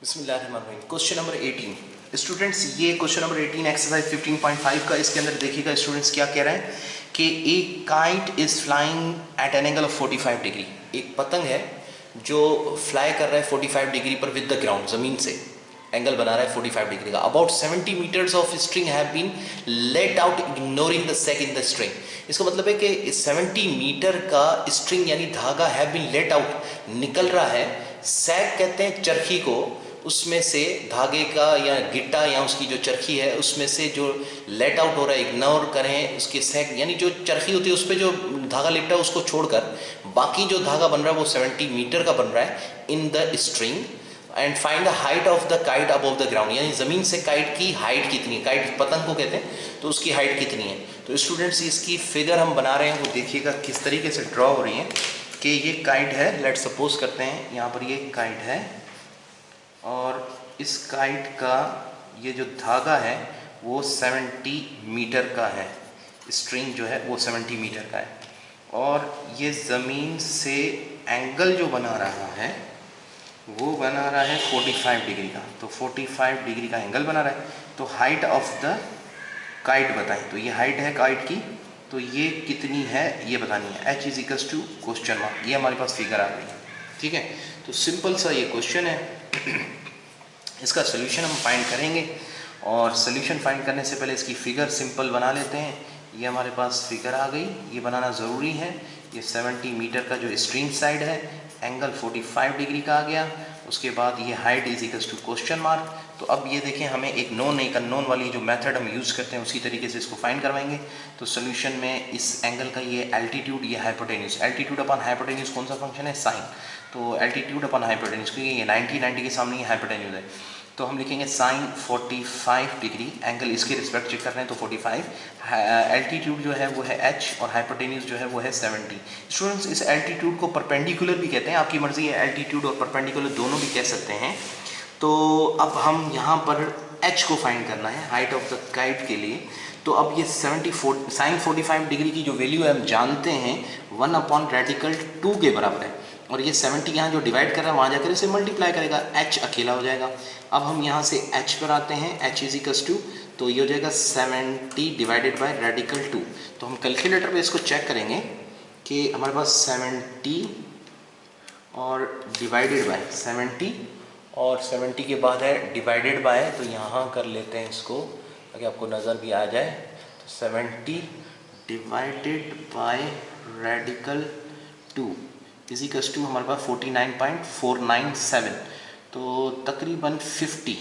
बिस्मिल्लाहिर्रहमानिर्रहीम। Question number 18 students, ये question number 18 exercise 15.5 का। इसके अंदर देखिएगा स्टूडेंट्स क्या कह रहे हैं कि एक kite is flying eight an angle of 45 degree. एक पतंग है जो फ्लाई कर रहा है 45 डिग्री पर विद द ग्राउंड, ज़मीन से एंगल बना रहा है 45 डिग्री का। About 70 metres of string have been let out ignoring the sag in the string. इसका मतलब है कि 70 मीटर का स्ट्रिंग यानी धागा हैव बीन लेट आउट निकल रहा है। सैक कहते हैं चरखी को, उसमें से धागे का या गिट्टा या उसकी जो चरखी है उसमें से जो लेट आउट हो रहा है, इग्नोर करें उसके सैक यानी जो चरखी होती है उस पर जो धागा लिपटा है उसको छोड़कर बाकी जो धागा बन रहा है वो 70 मीटर का बन रहा है इन the string. And find the height of the kite above the ground, यानी ज़मीन से काइट की हाइट कितनी है। काइट पतंग को कहते हैं, तो उसकी हाइट कितनी है। तो स्टूडेंट्स इसकी फिगर हम बना रहे हैं, वो देखिएगा किस तरीके से ड्रॉ हो रही है कि ये काइट है। लेट सपोज करते हैं यहाँ पर ये काइट है और इस काइट का ये जो धागा है वो 70 मीटर का है। स्ट्रिंग जो है वो 70 मीटर का है और ये ज़मीन से एंगल जो बना रहा है वो बना रहा है 45 डिग्री का। तो 45 डिग्री का एंगल बना रहा है। तो हाइट ऑफ द काइट बताएं, तो ये हाइट है काइट की, तो ये कितनी है ये बतानी है। h is to question mark, ये हमारे पास फिगर आ गई है। ठीक है, तो सिंपल सा ये क्वेश्चन है। इसका सोल्यूशन हम फाइंड करेंगे और सोल्यूशन फाइंड करने से पहले इसकी फ़िगर सिंपल बना लेते हैं। ये हमारे पास फिगर आ गई, ये बनाना ज़रूरी है। ये 70 मीटर का जो स्ट्रिंग साइड है, एंगल 45 डिग्री का आ गया। उसके बाद ये height is equals to question mark. तो अब ये देखें, हमें एक नोन एक अननोन वाली जो मेथड हम यूज़ करते हैं उसी तरीके से इसको फाइंड करवाएंगे। तो सोल्यूशन में इस एंगल का ये एल्टीट्यूड, ये हाइपोटेन्यूज, एल्टीट्यूड अपन हाइपोटेन्यूज कौन सा फंक्शन है, साइन। तो एल्टीट्यूड अपन हाइपोटेन्यूज, क्योंकि ये 90 के सामने ये हाइपोटेन्यूज है, तो हम लिखेंगे साइन 45 डिग्री। एंगल इसके रिस्पेक्ट चेक कर रहे हैं तो 45। एल्टीट्यूड जो है वो है h और हाइपोटेन्यूज जो है वो है 70। स्टूडेंट्स इस एल्टीट्यूड को परपेंडिकुलर भी कहते हैं, आपकी मर्जी है, एल्टीट्यूड और परपेंडिकुलर दोनों भी कह सकते हैं। तो अब हम यहाँ पर h को फाइंड करना है हाइट ऑफ द काइट के लिए। तो अब ये 74 साइन 45 डिग्री की जो वैल्यू है हम जानते हैं 1/2 के बराबर है और ये 70 यहाँ जो डिवाइड कर रहा है वहाँ जाकर इसे मल्टीप्लाई करेगा, h अकेला हो जाएगा। अब हम यहाँ से h पर आते हैं, h इज इक्वल्स टू, तो ये हो जाएगा 70 डिवाइडेड बाय रेडिकल 2। तो हम कैलकुलेटर पे इसको चेक करेंगे कि हमारे पास 70 और डिवाइडेड बाय 70 और 70 के बाद है डिवाइडेड बाय, तो यहाँ कर लेते हैं इसको ताकि आपको नज़र भी आ जाए। तो 70 divided by radical 2 is equals to हमारे पास 49.497, तो तकरीबन 50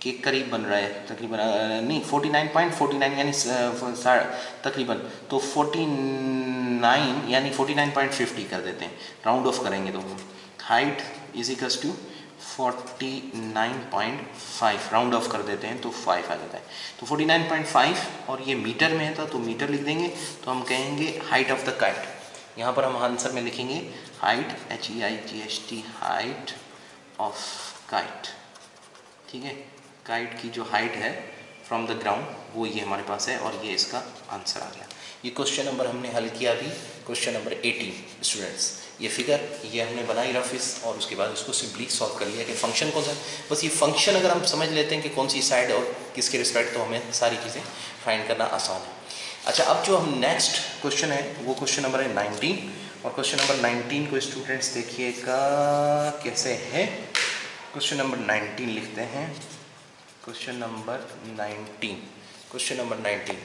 के करीब बन रहा है। तकरीबन नहीं 49.49 यानी तकरीबन, तो 49 यानी 49.50 कर देते हैं, राउंड ऑफ करेंगे तो height is equals to 49.5, round off कर देते हैं तो 5 आ जाता है। तो 49.5 और ये मीटर में था तो मीटर लिख देंगे। तो हम कहेंगे हाइट ऑफ द काइट, यहाँ पर हम आंसर में लिखेंगे height, HEIGHT, height of kite. ठीक है, काइट की जो हाइट है फ्रॉम द ग्राउंड वो ये हमारे पास है और ये इसका आंसर आ गया। ये क्वेश्चन नंबर हमने हल किया अभी, क्वेश्चन नंबर 18 स्टूडेंट्स। ये फिगर ये हमने बनाई रफिस और उसके बाद उसको सिंपली सॉल्व कर लिया कि फंक्शन कौन सा है। बस ये फंक्शन अगर हम समझ लेते हैं कि कौन सी साइड और किसके रिस्पेक्ट, तो हमें सारी चीज़ें फाइंड करना आसान है। अच्छा, अब जो हम नेक्स्ट क्वेश्चन है वो क्वेश्चन नंबर है 19 और क्वेश्चन नंबर 19 को स्टूडेंट्स देखिएगा कैसे है। क्वेश्चन नंबर 19 लिखते हैं, question number 19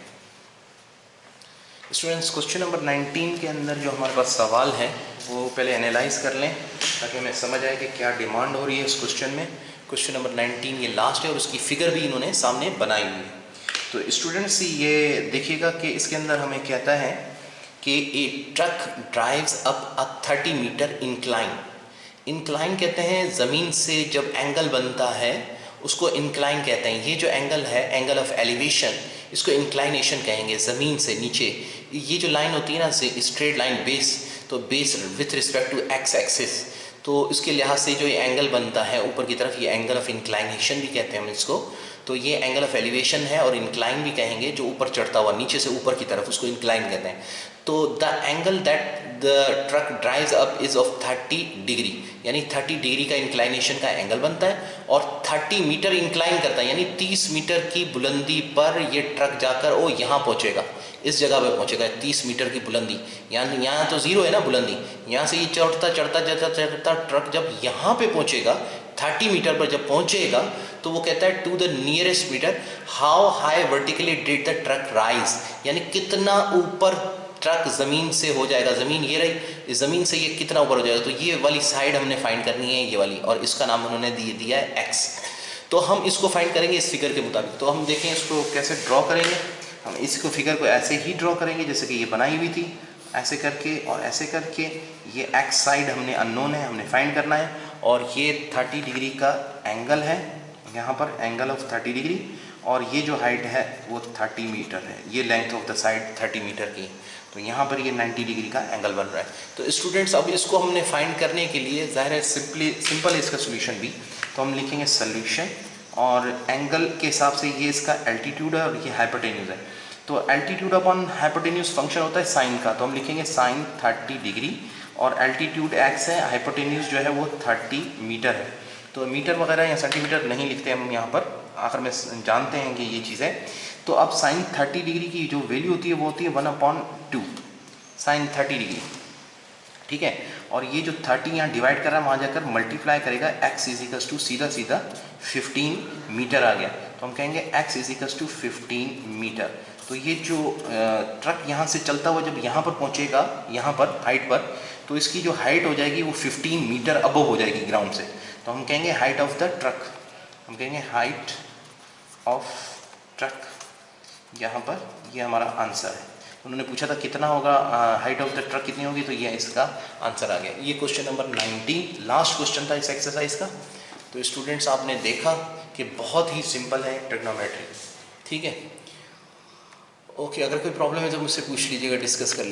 students. Question number 19 के अंदर जो हमारे पास सवाल है वो पहले एनालाइज कर लें ताकि हमें समझ आए कि क्या डिमांड हो रही है इस क्वेश्चन में। क्वेश्चन नंबर 19 ये लास्ट है और उसकी फिगर भी इन्होंने सामने बनाई हुई है। तो स्टूडेंट्स ये देखिएगा कि इसके अंदर हमें कहता है कि a truck drives up a 30 metre incline. Incline कहते हैं ज़मीन से जब एंगल बनता है उसको इंक्लाइन कहते हैं। ये जो एंगल है, एंगल ऑफ एलिवेशन, इसको इंक्लाइनेशन कहेंगे। ज़मीन से नीचे ये जो लाइन होती है ना, स्ट्रेट लाइन बेस, तो base with respect to X axis, तो इसके लिहाज से जो ये एंगल बनता है ऊपर की तरफ, ये एंगल ऑफ इंक्लाइनेशन भी कहते हैं हम इसको। तो ये एंगल ऑफ एलिवेशन है और इंक्लाइन भी कहेंगे, जो ऊपर चढ़ता हुआ नीचे से ऊपर की तरफ उसको इंक्लाइन कहते हैं। तो the angle that the truck drives up is of 30 degree, यानी 30 डिग्री का इंक्लाइनेशन का एंगल बनता है और 30 मीटर इंक्लाइन करता है, यानी 30 मीटर की बुलंदी पर ये ट्रक जाकर वो यहाँ पहुँचेगा, इस जगह पे पहुँचेगा 30 मीटर की बुलंदी। यहाँ तो ज़ीरो है ना बुलंदी, यहाँ से ये चढ़ता चढ़ता चढ़ता चढ़ता ट्रक जब यहाँ पे पहुँचेगा 30 मीटर पर जब पहुँचेगा तो वो कहता है to the nearest metre how high vertically did the truck rise, यानी कितना ऊपर ट्रक ज़मीन से हो जाएगा। ज़मीन ये रही, इस ज़मीन से ये कितना ऊपर हो जाएगा, तो ये वाली साइड हमने फाइंड करनी है, ये वाली, और इसका नाम उन्होंने दिया है एक्स। तो हम इसको फाइंड करेंगे इस फिगर के मुताबिक। तो हम देखें इसको कैसे ड्रॉ करेंगे। हम इसको फिगर को ऐसे ही ड्रॉ करेंगे जैसे कि ये बनाई हुई थी, ऐसे करके और ऐसे करके। ये एक्स साइड हमने अननोन है, हमने फाइंड करना है, और ये 30 डिग्री का एंगल है, यहाँ पर एंगल ऑफ 30 डिग्री, और ये जो हाइट है वो 30 मीटर है, ये length of the side 30 metre की, तो यहाँ पर ये 90 डिग्री का एंगल बन रहा है। तो स्टूडेंट्स अब इसको हमने फाइंड करने के लिए ज़ाहिर है सिंपल है इसका सोल्यूशन भी, तो हम लिखेंगे सोल्यूशन, और एंगल के हिसाब से ये इसका एल्टीट्यूड है और ये हाइपोटेन्यूज है। तो एल्टीट्यूड अपॉन हाइपोटेन्यूज फंक्शन होता है साइन का, तो हम लिखेंगे साइन 30 डिग्री, और एल्टीट्यूड एक्स है, हाइपोटेन्यूज जो है वो 30 मीटर है। तो मीटर वगैरह या सेंटीमीटर नहीं लिखते हम यहाँ पर, आखिर में जानते हैं कि ये चीज़ है। तो अब साइन 30 डिग्री की जो वैल्यू होती है वो होती है 1/2 साइन 30 डिग्री, ठीक है। और ये जो 30 यहाँ डिवाइड कर रहा है वहाँ जाकर मल्टीप्लाई करेगा, एक्स इज इक्वल्स टू सीधा सीधा 15 मीटर आ गया, तो हम कहेंगे X is equals to 15 metre. तो ये जो ट्रक यहाँ से चलता हुआ जब यहाँ पर पहुँचेगा, यहाँ पर हाइट पर, तो इसकी जो हाइट हो जाएगी वो 15 मीटर अबव हो जाएगी ग्राउंड से। तो हम कहेंगे हाइट ऑफ द ट्रक, हम कहेंगे हाइट ऑफ ट्रक, यहाँ पर ये हमारा आंसर है। उन्होंने पूछा था कितना होगा हाइट ऑफ द ट्रक कितनी होगी, तो ये इसका आंसर आ गया। ये क्वेश्चन नंबर 19 लास्ट क्वेश्चन था इस एक्सरसाइज का। तो स्टूडेंट्स आपने देखा कि बहुत ही सिंपल है ट्रिग्नोमेट्री, ठीक है। ओके, अगर कोई प्रॉब्लम है तो मुझसे पूछ लीजिएगा, डिस्कस कर लीजिए।